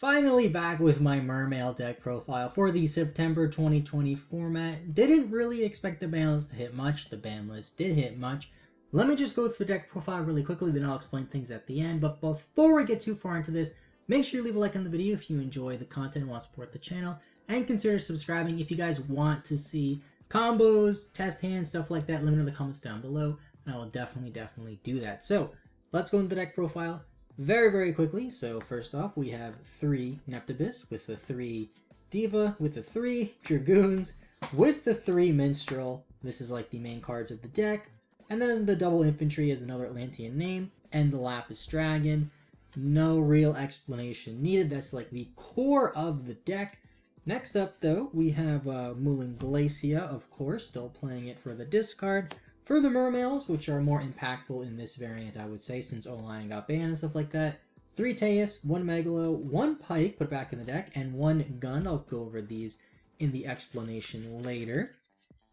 Finally back with my Mermail deck profile for the September 2020 format. Didn't really expect the ban list to hit much. The ban list did hit much. Let me just go through the deck profile really quickly, then I'll explain things at the end. But before we get too far into this, make sure you leave a like on the video if you enjoy the content and want to support the channel. And consider subscribing if you guys want to see combos, test hands, stuff like that. Let me know in the comments down below, and I will definitely do that. So, let's go into the deck profile very quickly. So first off, we have 3 Neptibus with the 3 Diva, with the 3 Dragoons, with the 3 Minstrel. This is like the main cards of the deck. And then the double infantry is another Atlantean name, and the Lapis Dragon. No real explanation needed. That's like the core of the deck. Next up, though, we have Mooling Glacia, of course, still playing it for the discard. For the Mermails, which are more impactful in this variant, I would say, since O-Lion got banned and stuff like that. 3 Teus, 1 Megalo, 1 Pike, put back in the deck, and 1 Gun. I'll go over these in the explanation later.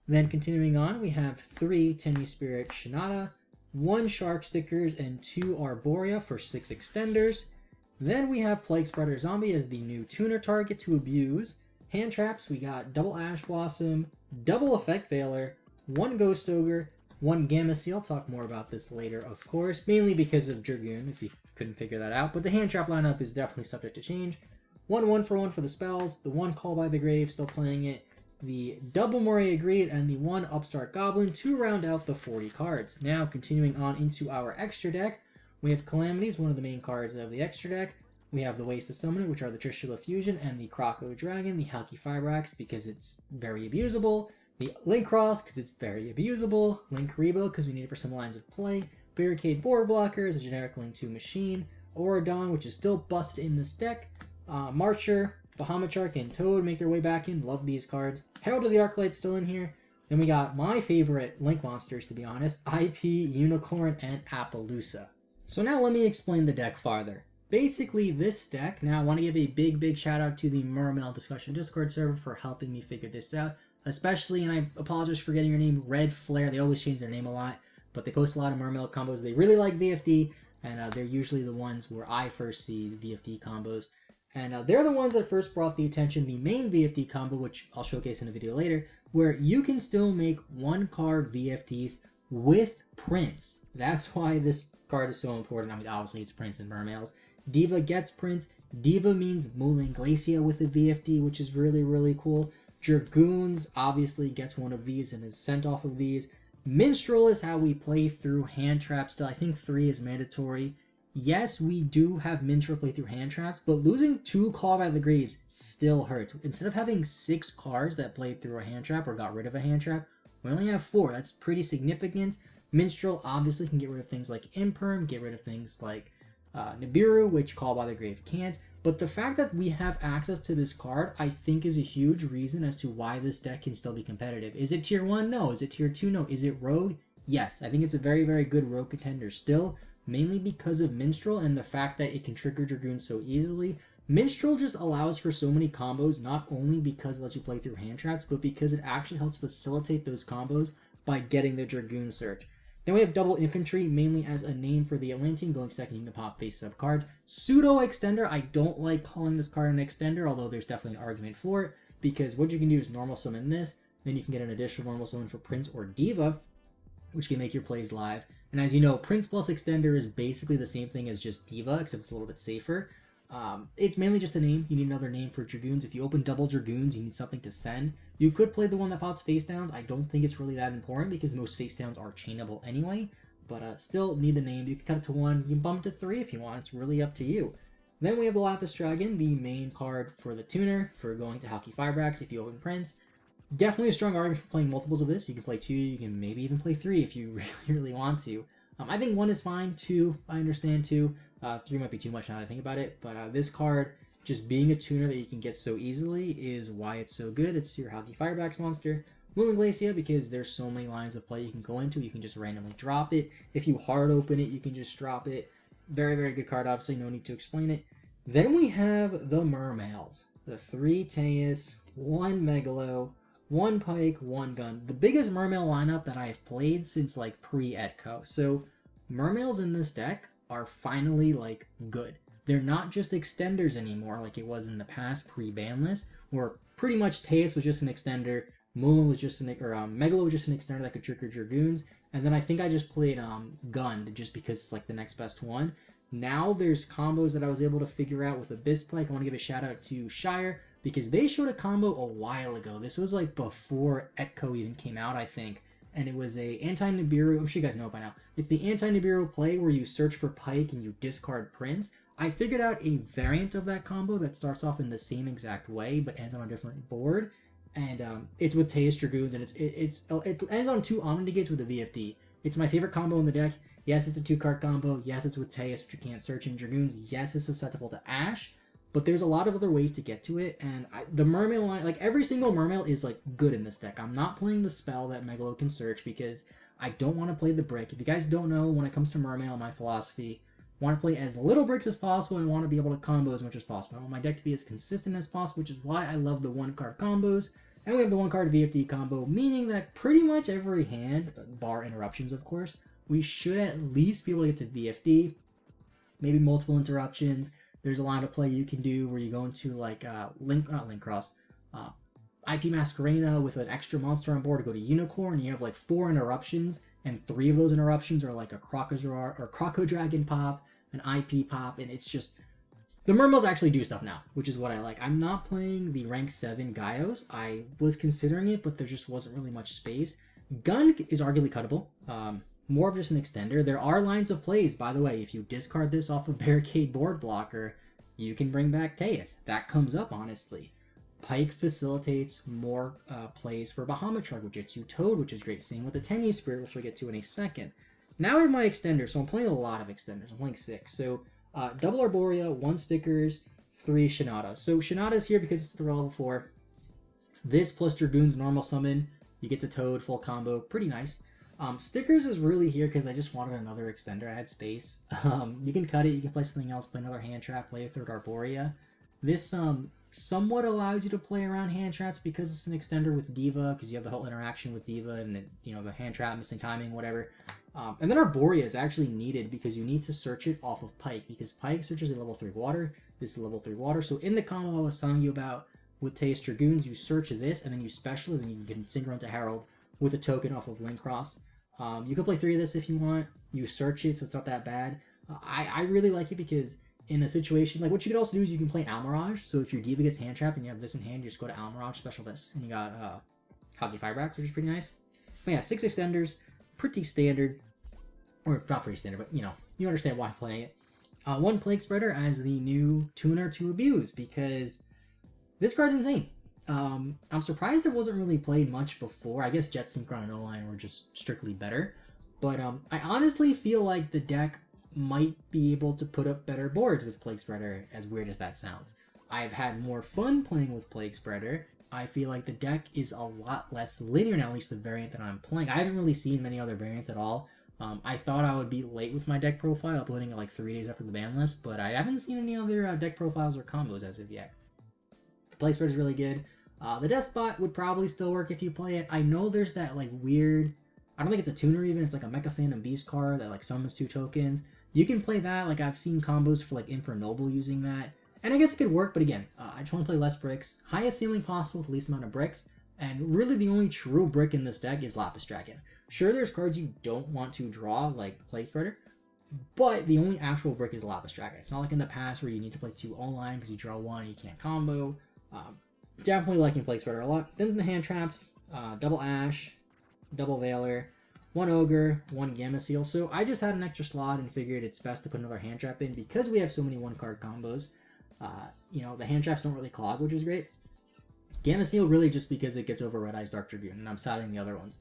Then continuing on, we have 3 Tenny Spirit Shinada, 1 Shark Stickers, and 2 Arborea for 6 extenders. Then we have Plague Spreader Zombie as the new tuner target to abuse. Hand traps, we got double Ash Blossom, double Effect Veiler, 1 Ghost Ogre, 1 Gamma Seal. I'll talk more about this later, of course, mainly because of Dragoon, if you couldn't figure that out. But the hand trap lineup is definitely subject to change. 1 for the spells, the 1 Call by the Grave, still playing it, the double Moray Agreed, and the 1 Upstart Goblin to round out the 40 cards. Now, continuing on into our extra deck, we have Calamities, one of the main cards of the extra deck. We have the Ways to Summon It, which are the Trishula Fusion, and the Croco Dragon, the Halki Fibrax, because it's very abusable. The Link Cross, because it's very abusable. Link Rebo, because we need it for some lines of play. Barricade Board Blocker is a generic Link 2 machine. Auradon, which is still busted in this deck. Marcher, Bahamut Shark, and Toad make their way back in. Love these cards. Herald of the Arclight still in here. Then we got my favorite Link monsters, to be honest. IP, Unicorn, and Appaloosa. So now let me explain the deck farther. Basically, this deck, now I want to give a big shout out to the Mermail discussion Discord server for helping me figure this out. Especially, and I apologize for getting your name, Red Flare. They always change their name a lot, but they post a lot of Mermail combos. They really like VFD, and they're usually the ones where I first see VFD combos. And they're the ones that first brought the attention, the main VFD combo, which I'll showcase in a video later, where you can still make 1-card VFDs with prints. That's why this card is so important. I mean, obviously it's prints and Mermails. Diva gets prints. Diva means Mooling Glacia with a VFD, which is really cool. Dragoons obviously gets one of these and is sent off of these. Minstrel is how we play through hand traps still. I think 3 is mandatory. Yes, we do have Minstrel play through hand traps, but losing 2 Call by the Graves still hurts. Instead of having 6 cards that played through a hand trap or got rid of a hand trap, we only have 4. That's pretty significant. Minstrel obviously can get rid of things like Imperm, get rid of things like Nibiru, which Call by the Grave can't. But the fact that we have access to this card, I think, is a huge reason as to why this deck can still be competitive. Is it tier 1? No. Is it tier 2? No. Is it rogue? Yes. I think it's a very good rogue contender still, mainly because of Minstrel and the fact that it can trigger Dragoon so easily. Minstrel just allows for so many combos, not only because it lets you play through hand traps, but because it actually helps facilitate those combos by getting the Dragoon search. Then we have double infantry, mainly as a name for the Atlantean, going second you can pop face up cards. Pseudo extender, I don't like calling this card an extender, although there's definitely an argument for it, because what you can do is normal summon this, then you can get an additional normal summon for Prince or Diva, which can make your plays live. And as you know, Prince plus extender is basically the same thing as just Diva, except it's a little bit safer. It's mainly just a name. You need another name for Dragoons. If you open double Dragoons, you need something to send. You could play the one that pops face downs. I don't think it's really that important because most face downs are chainable anyway. But still need the name. You can cut it to 1. You can bump it to 3 if you want. It's really up to you. Then we have the Lapis Dragon, the main card for the tuner, for going to Halki Fibrax if you open Prince. Definitely a strong argument for playing multiples of this. You can play 2, you can maybe even play 3 if you really want to. I think 1 is fine, 2, I understand 2. 3 might be too much now that I think about it, but this card, just being a tuner that you can get so easily, is why it's so good. It's your Halki Firebax monster. Mooling Glacia, because there's so many lines of play you can go into. You can just randomly drop it. If you hard open it, you can just drop it. Very good card, obviously, no need to explain it. Then we have the Mermails. The 3 Teus, 1 Megalo, 1 Pike, 1 Gun. The biggest Mermail lineup that I've played since, like, pre-Etco. So, Mermails in this deck are finally, like, good. they're not just extenders anymore like it was in the past pre-ban list, where pretty much Teus was just an extender, Mulan was just Megalo was just an extender that could trigger Dragoons, and then I think I just played Gun just because it's like the next best one. Now there's combos that I was able to figure out with Abyss Pike. I want to give a shout out to Shire because they showed a combo a while ago. This was like before Etko even came out, I think. And it was a anti-Nibiru. I'm sure you guys know it by now. It's the anti-Nibiru play where you search for Pike and you discard Prince. I figured out a variant of that combo that starts off in the same exact way but ends on a different board. And it's with Teus Dragoons, and it ends on 2 Omni Gates with a VFD. It's my favorite combo in the deck. Yes, it's a 2-card combo. Yes, it's with Teus, which you can't search in Dragoons. Yes, it's susceptible to Ash. But there's a lot of other ways to get to it, and the Mermail line, like every single Mermail is like good in this deck. I'm not playing the spell that Megalo can search because I don't want to play the brick. If you guys don't know, when it comes to Mermail, my philosophy, I want to play as little bricks as possible and want to be able to combo as much as possible. I want my deck to be as consistent as possible, which is why I love the 1-card combos. And we have the 1-card VFD combo, meaning that pretty much every hand, bar interruptions of course, we should at least be able to get to VFD, maybe multiple interruptions. There's a line of play you can do where you go into like IP Masquerena with an extra monster on board to go to Unicorn, and you have like 4 interruptions, and 3 of those interruptions are like a Croco Dragon pop, an IP pop, and it's just... The Mermails actually do stuff now, which is what I like. I'm not playing the rank 7 Gaios. I was considering it, but there just wasn't really much space. Gun is arguably cuttable. More of just an extender. There are lines of plays, by the way. If you discard this off a Barricade board blocker, you can bring back Teus. That comes up, honestly. Pike facilitates more plays for Bahamut Shrug, which gets you Toad, which is great. Same with the Tenyi Spirit, which we'll get to in a second. Now I have my extender, so I'm playing a lot of extenders. I'm playing 6. So, double Arborea, 1 Stickers, 3 Shinada. So Shinada's here because it's the level 4. This plus Dragoon's normal summon, you get the Toad, full combo, pretty nice. Stickers is really here because I just wanted another extender. I had space. You can cut it, you can play something else, play another hand trap, play a 3rd Arborea. This somewhat allows you to play around hand traps because it's an extender with Diva, because you have the whole interaction with Diva and the hand trap, missing timing, whatever. And then Arborea is actually needed because you need to search it off of Pike, because Pike searches a level 3 water. This is level 3 water. So in the combo I was telling you about with Teus Dragoons, you search this and then you special it, and you can synchro into Herald with a token off of Lindcross. You can play 3 of this if you want. You search it, so it's not that bad. I really like it because in a situation, like what you could also do is you can play Almirage. So if your Diva gets hand trapped and you have this in hand, you just go to Almirage, special this, and you got Hockey Fireback, which is pretty nice. But yeah, 6 extenders, pretty standard. Or not pretty standard, but you understand why I'm playing it. 1 Plague Spreader as the new tuner to abuse, because this card's insane. I'm surprised it wasn't really played much before. I guess Jet Synchron and O-Line were just strictly better. But I honestly feel like the deck might be able to put up better boards with Plague Spreader, as weird as that sounds. I've had more fun playing with Plague Spreader. I feel like the deck is a lot less linear now, at least the variant that I'm playing. I haven't really seen many other variants at all. I thought I would be late with my deck profile, uploading it like 3 days after the ban list, but I haven't seen any other deck profiles or combos as of yet. The Plague Spreader is really good. The Death Spot would probably still work if you play it. I know there's that like weird, I don't think it's a tuner even, it's like a Mecha Phantom Beast card that like summons 2 tokens. You can play that, like I've seen combos for like Infernoble using that. And I guess it could work, but again, I just want to play less bricks. Highest ceiling possible with the least amount of bricks. And really the only true brick in this deck is Lapis Dragon. Sure, there's cards you don't want to draw, like Plague Spreader, but the only actual brick is Lapis Dragon. It's not like in the past where you need to play 2 online because you draw 1 and you can't combo. Definitely liking Plague Spreader a lot. Then the hand traps, double Ash, double Veiler, 1 Ogre, 1 Gamma Seal. So I just had an extra slot and figured it's best to put another hand trap in because we have so many 1-card combos. The hand traps don't really clog, which is great. Gamma Seal really just because it gets over Red Eyes Dark Dragoon, and I'm siding the other ones.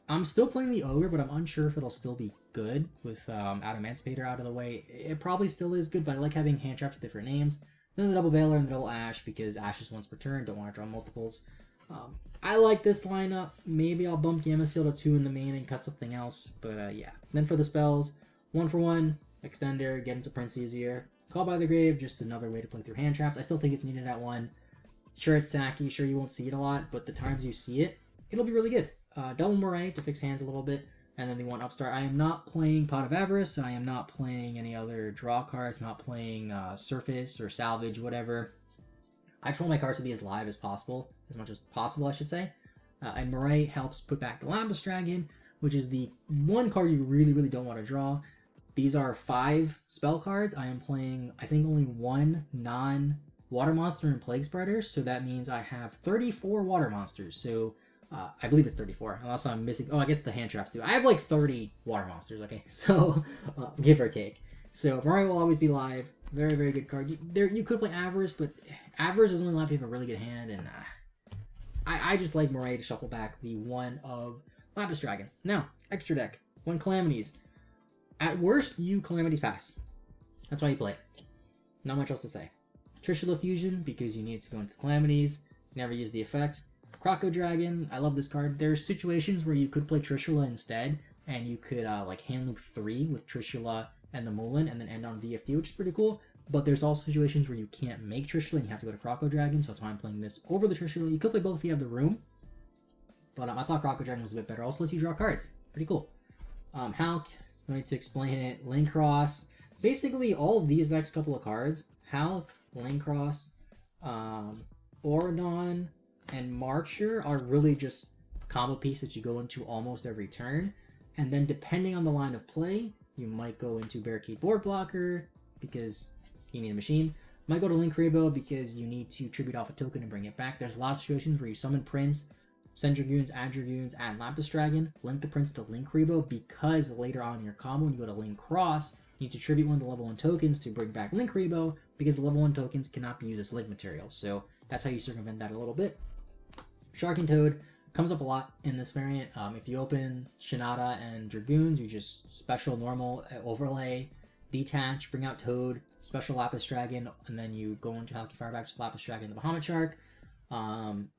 I'm still playing the Ogre, but I'm unsure if it'll still be good with Adamantipator out of the way. It probably still is good, but I like having hand traps with different names. Then the double Veiler and the double Ash because Ash is once per turn, don't want to draw multiples. I like this lineup. Maybe I'll bump Gamma Seal to 2 in the main and cut something else, but yeah. Then for the spells, 1 for 1, Extender, get into Prince easier. Call by the Grave, just another way to play through hand traps. I still think it's needed at 1. Sure, it's sacky, sure you won't see it a lot, but the times you see it, it'll be really good. Double Moray to fix hands a little bit, And then the one upstart, I am not playing Pot of Avarice. I am not playing any other draw cards. Not playing Surface or Salvage, whatever. I just want my cards to be as live as possible, as much as possible, I should say. And Mermail helps put back the Lapis Dragon, which is the one card you really, really don't want to draw. These are 5 spell cards. I am playing, I think, only 1 non-water monster and Plague Spreader, so that means I have 34 water monsters. So I believe it's 34, unless I'm missing. Oh, I guess the hand traps too. I have like 30 water monsters. Okay, so give or take. So Mermail will always be live. Very, very good card. You could play Avarice, but Avarice is only live if you have a really good hand, and I just like Mermail to shuffle back the one of Lapis Dragon. Now, extra deck. 1 Calamities. At worst, you Calamities pass. That's why you play it. Not much else to say. Trishula Fusion, because you need to go into Calamities. Never use the effect. Croco Dragon, I love this card. There's situations where you could play Trishula instead, and you could like hand loop 3 with Trishula and the Mullin, and then end on VFD, which is pretty cool. But there's also situations where you can't make Trishula and you have to go to Croco Dragon, so that's why I'm playing this over the Trishula. You could play both if you have the room, but I thought Croco Dragon was a bit better. Also lets you draw cards. Pretty cool. Halk, going to explain it. Link Cross. Basically, all of these next couple of cards, Halk, Link Cross, Oradon, and Marcher are really just combo piece that you go into almost every turn. And then depending on the line of play, you might go into Barricade Board Blocker because you need a machine. Might go to Link Rebo because you need to tribute off a token and bring it back. There's a lot of situations where you summon Prince, send Dragoons, add Lapis Dragon, link the Prince to Link Rebo because later on in your combo when you go to Link Cross, you need to tribute one of the level 1 tokens to bring back Link Rebo because the level 1 tokens cannot be used as link materials. So that's how you circumvent that a little bit. Shark and Toad comes up a lot in this variant. If you open Shinada and Dragoons, you just special normal overlay, detach, bring out Toad, special Lapis Dragon, and then you go into Halki Fireback to Lapis Dragon, the Bahamut Shark.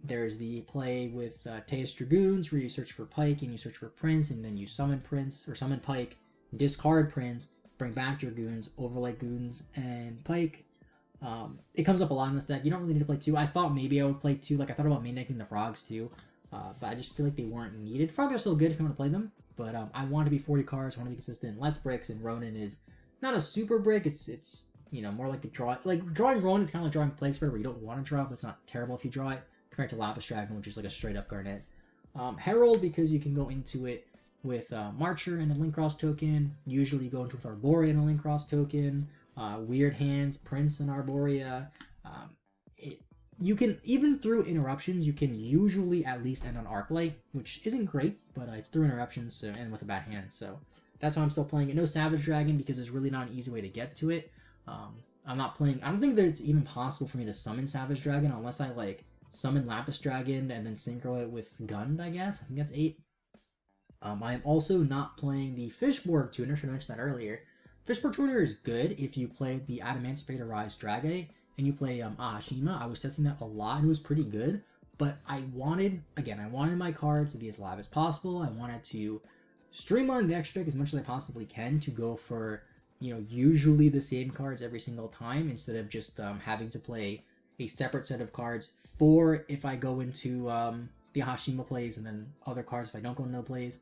There's the play with Teus Dragoons where you search for Pike and you search for Prince, and then you summon Prince or summon Pike, discard Prince, bring back Dragoons, overlay Goons, and Pike. It comes up a lot in this deck. You don't really need to play 2. I thought maybe I would play 2. Like, I thought about main decking the Frogs too, but I just feel like they weren't needed. Frogs are still good if you want to play them, but I want to be 40 cards, I want to be consistent, less bricks, and Ronin is not a super brick. It's you know, more like a draw. Like, drawing Ronin is kind of like drawing Plague Spreader where you don't want to draw, but it's not terrible if you draw it, compared to Lapis Dragon, which is like a straight-up Garnet. Herald, because you can go into it with Marcher and a Link Cross token. Usually you go into with Arborea and a Link Cross token. Weird Hands, Prince and Arborea. You can, even through interruptions, you can usually at least end on Arclight, which isn't great, but it's through interruptions so, and with a bad hand, so that's why I'm still playing it. No Savage Dragon, because there's really not an easy way to get to it. I'm not playing, I don't think that it's even possible for me to summon Savage Dragon unless I, like, summon Lapis Dragon and then synchro it with Gund, I guess. I think that's 8. I am also not playing the Fishborg Tuner, should have mentioned that earlier. Fishborg Tuner is good if you play the Adamancipator Rise Dragate and you play Ahashima. I was testing that a lot and it was pretty good, but I wanted my cards to be as live as possible. I wanted to streamline the extra deck as much as I possibly can to go for, you know, usually the same cards every single time instead of just having to play a separate set of cards for if I go into the Ahashima plays and then other cards if I don't go into the plays.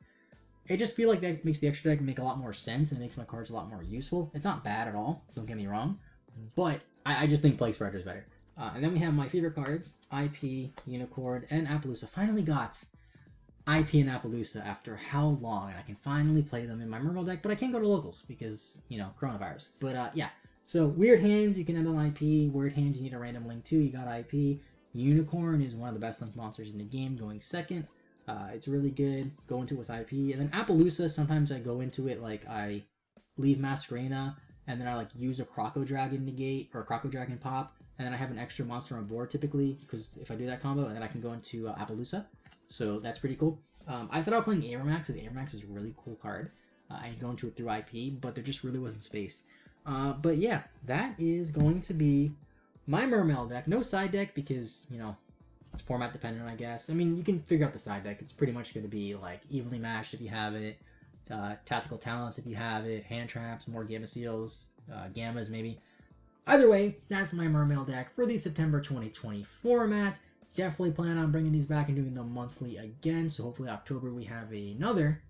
I just feel like that makes the extra deck make a lot more sense and it makes my cards a lot more useful. It's not bad at all, don't get me wrong, but I just think Plague Spreader is better. And then we have my favorite cards, IP, Unicorn, and Appaloosa. Finally got IP and Appaloosa after how long, and I can finally play them in my Mermail deck, but I can't go to locals because, you know, coronavirus. But yeah, so Weird Hands, you can end on IP. Weird Hands, you need a random link too, you got IP. Unicorn is one of the best link monsters in the game, going second. It's really good. Go into it with IP. And then Appaloosa, sometimes I go into it like I leave Masquerena, and then I like use a Croco Dragon negate or a Croco Dragon pop, and then I have an extra monster on board typically, because if I do that combo, and then I can go into Appaloosa. So that's pretty cool. I thought about playing Aeromax, because Aeromax is a really cool card. I can go into it through IP, but there just really wasn't space. But yeah, that is going to be my Mermail deck. No side deck because, you know, it's format dependent, I guess. I mean, you can figure out the side deck. It's pretty much going to be like evenly matched if you have it, tactical talents if you have it, hand traps, more gamma seals, gammas maybe. Either way, that's my Mermail deck for the September 2020 format. Definitely plan on bringing these back and doing them monthly again. So hopefully October we have another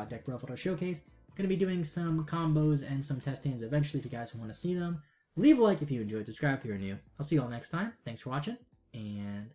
deck profile to showcase. Going to be doing some combos and some test hands eventually if you guys want to see them. Leave a like if you enjoyed, subscribe if you're new. I'll see you all next time. Thanks for watching, and